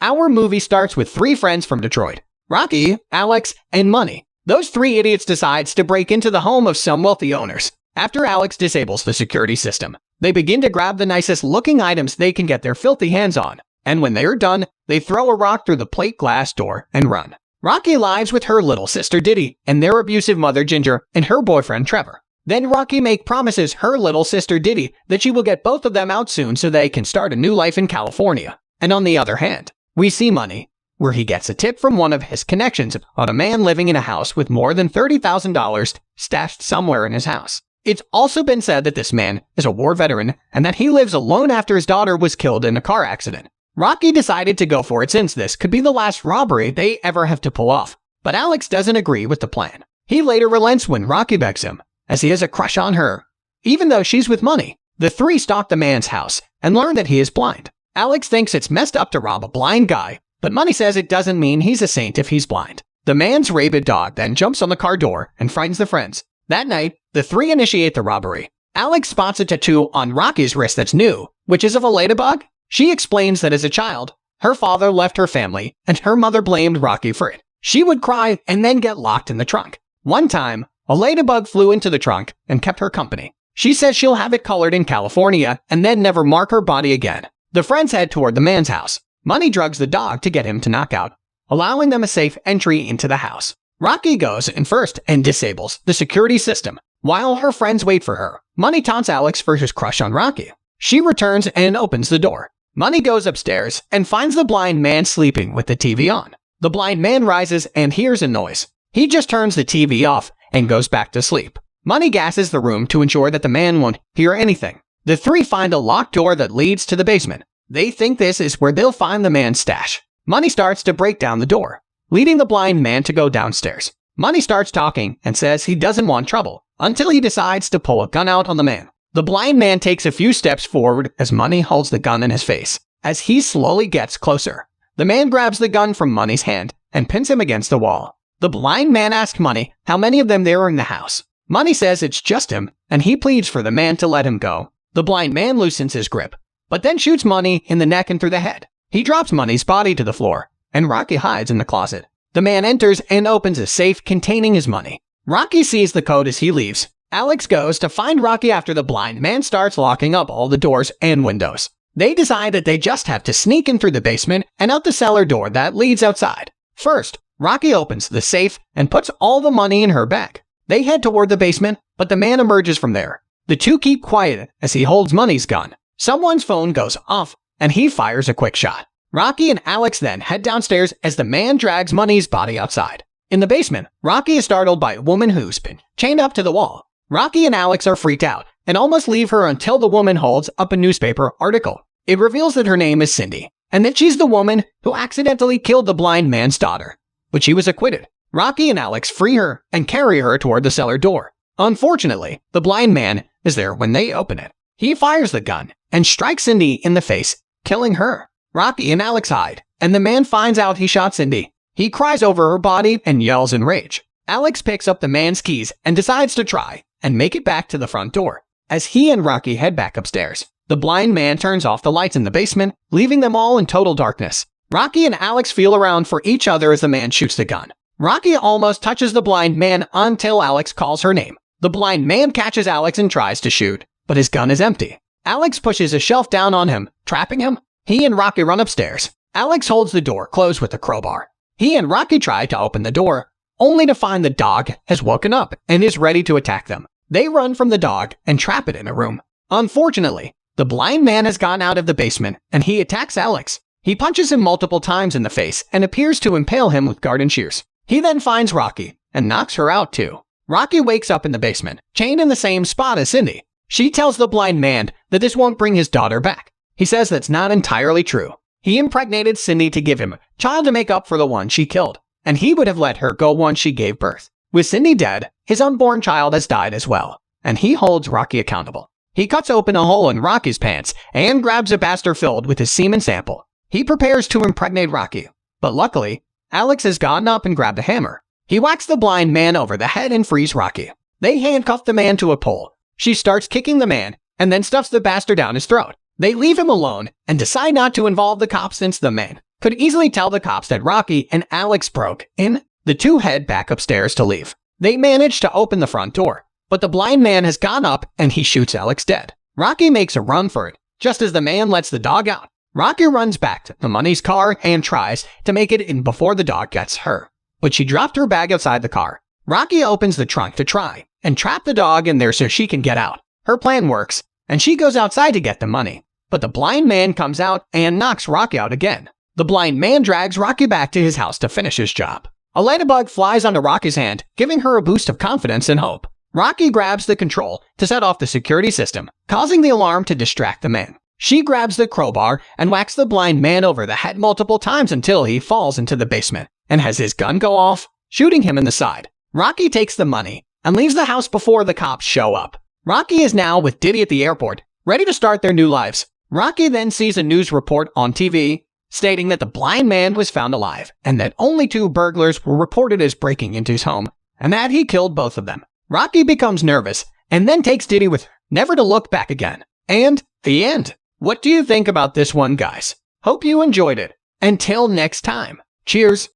Our movie starts with three friends from Detroit: Rocky, Alex, and Money. Those three idiots decides to break into the home of some wealthy owners. After Alex disables the security system, they begin to grab the nicest looking items they can get their filthy hands on. And when they are done, they throw a rock through the plate glass door and run. Rocky lives with her little sister Diddy and their abusive mother Ginger and her boyfriend Trevor. Then Rocky promises her little sister Diddy that she will get both of them out soon so they can start a new life in California. And on the other hand, we see Money, where he gets a tip from one of his connections on a man living in a house with more than $30,000 stashed somewhere in his house. It's also been said that this man is a war veteran and that he lives alone after his daughter was killed in a car accident. Rocky decided to go for it since this could be the last robbery they ever have to pull off. But Alex doesn't agree with the plan. He later relents when Rocky begs him, as he has a crush on her, even though she's with Money. The three stalk the man's house and learn that he is blind. Alex thinks it's messed up to rob a blind guy, but Money says it doesn't mean he's a saint if he's blind. The man's rabid dog then jumps on the car door and frightens the friends. That night, the three initiate the robbery. Alex spots a tattoo on Rocky's wrist that's new, which is of a ladybug. She explains that as a child, her father left her family and her mother blamed Rocky for it. She would cry and then get locked in the trunk. One time, a ladybug flew into the trunk and kept her company. She says she'll have it colored in California and then never mark her body again. The friends head toward the man's house. Money drugs the dog to get him to knock out, allowing them a safe entry into the house. Rocky goes in first and disables the security system. While her friends wait for her, Money taunts Alex for his crush on Rocky. She returns and opens the door. Money goes upstairs and finds the blind man sleeping with the TV on. The blind man rises and hears a noise. He just turns the TV off and goes back to sleep. Money gasses the room to ensure that the man won't hear anything. The three find a locked door that leads to the basement. They think this is where they'll find the man's stash. Money starts to break down the door, leading the blind man to go downstairs. Money starts talking and says he doesn't want trouble until he decides to pull a gun out on the man. The blind man takes a few steps forward as Money holds the gun in his face. As he slowly gets closer, the man grabs the gun from Money's hand and pins him against the wall. The blind man asks Money how many of them there are in the house. Money says it's just him, and he pleads for the man to let him go. The blind man loosens his grip, but then shoots Money in the neck and through the head. He drops Money's body to the floor, and Rocky hides in the closet. The man enters and opens a safe containing his money. Rocky sees the code as he leaves. Alex goes to find Rocky after the blind man starts locking up all the doors and windows. They decide that they just have to sneak in through the basement and out the cellar door that leads outside. First, Rocky opens the safe and puts all the money in her bag. They head toward the basement, but the man emerges from there. The two keep quiet as he holds Money's gun. Someone's phone goes off, and he fires a quick shot. Rocky and Alex then head downstairs as the man drags Money's body outside. In the basement, Rocky is startled by a woman who's been chained up to the wall. Rocky and Alex are freaked out and almost leave her until the woman holds up a newspaper article. It reveals that her name is Cindy, and that she's the woman who accidentally killed the blind man's daughter. But she was acquitted. Rocky and Alex free her and carry her toward the cellar door. Unfortunately, the blind man is there when they open it. He fires the gun and strikes Cindy in the face, killing her. Rocky and Alex hide, and the man finds out he shot Cindy. He cries over her body and yells in rage. Alex picks up the man's keys and decides to try and make it back to the front door. As he and Rocky head back upstairs, the blind man turns off the lights in the basement, leaving them all in total darkness. Rocky and Alex feel around for each other as the man shoots the gun. Rocky almost touches the blind man until Alex calls her name. The blind man catches Alex and tries to shoot, but his gun is empty. Alex pushes a shelf down on him, trapping him. He and Rocky run upstairs. Alex holds the door closed with a crowbar. He and Rocky try to open the door, only to find the dog has woken up and is ready to attack them. They run from the dog and trap it in a room. Unfortunately, the blind man has gone out of the basement and he attacks Alex. He punches him multiple times in the face and appears to impale him with garden shears. He then finds Rocky and knocks her out too. Rocky wakes up in the basement, chained in the same spot as Cindy. She tells the blind man that this won't bring his daughter back. He says that's not entirely true. He impregnated Cindy to give him a child to make up for the one she killed, and he would have let her go once she gave birth. With Cindy dead, his unborn child has died as well, and he holds Rocky accountable. He cuts open a hole in Rocky's pants and grabs a bastard filled with his semen sample. He prepares to impregnate Rocky, but luckily, Alex has gotten up and grabbed a hammer. He whacks the blind man over the head and frees Rocky. They handcuff the man to a pole. She starts kicking the man and then stuffs the bastard down his throat. They leave him alone and decide not to involve the cops since the man could easily tell the cops that Rocky and Alex broke in. The two head back upstairs to leave. They manage to open the front door, but the blind man has gone up and he shoots Alex dead. Rocky makes a run for it, just as the man lets the dog out. Rocky runs back to the money's car and tries to make it in before the dog gets her, but she dropped her bag outside the car. Rocky opens the trunk to try and trap the dog in there so she can get out. Her plan works, and she goes outside to get the money, but the blind man comes out and knocks Rocky out again. The blind man drags Rocky back to his house to finish his job. A ladybug flies onto Rocky's hand, giving her a boost of confidence and hope. Rocky grabs the control to set off the security system, causing the alarm to distract the man. She grabs the crowbar and whacks the blind man over the head multiple times until he falls into the basement and has his gun go off, shooting him in the side. Rocky takes the money and leaves the house before the cops show up. Rocky is now with Diddy at the airport, ready to start their new lives. Rocky then sees a news report on TV stating that the blind man was found alive and that only 2 burglars were reported as breaking into his home and that he killed both of them. Rocky becomes nervous and then takes Diddy with her, never to look back again. And the end. What do you think about this one, guys? Hope you enjoyed it. Until next time. Cheers.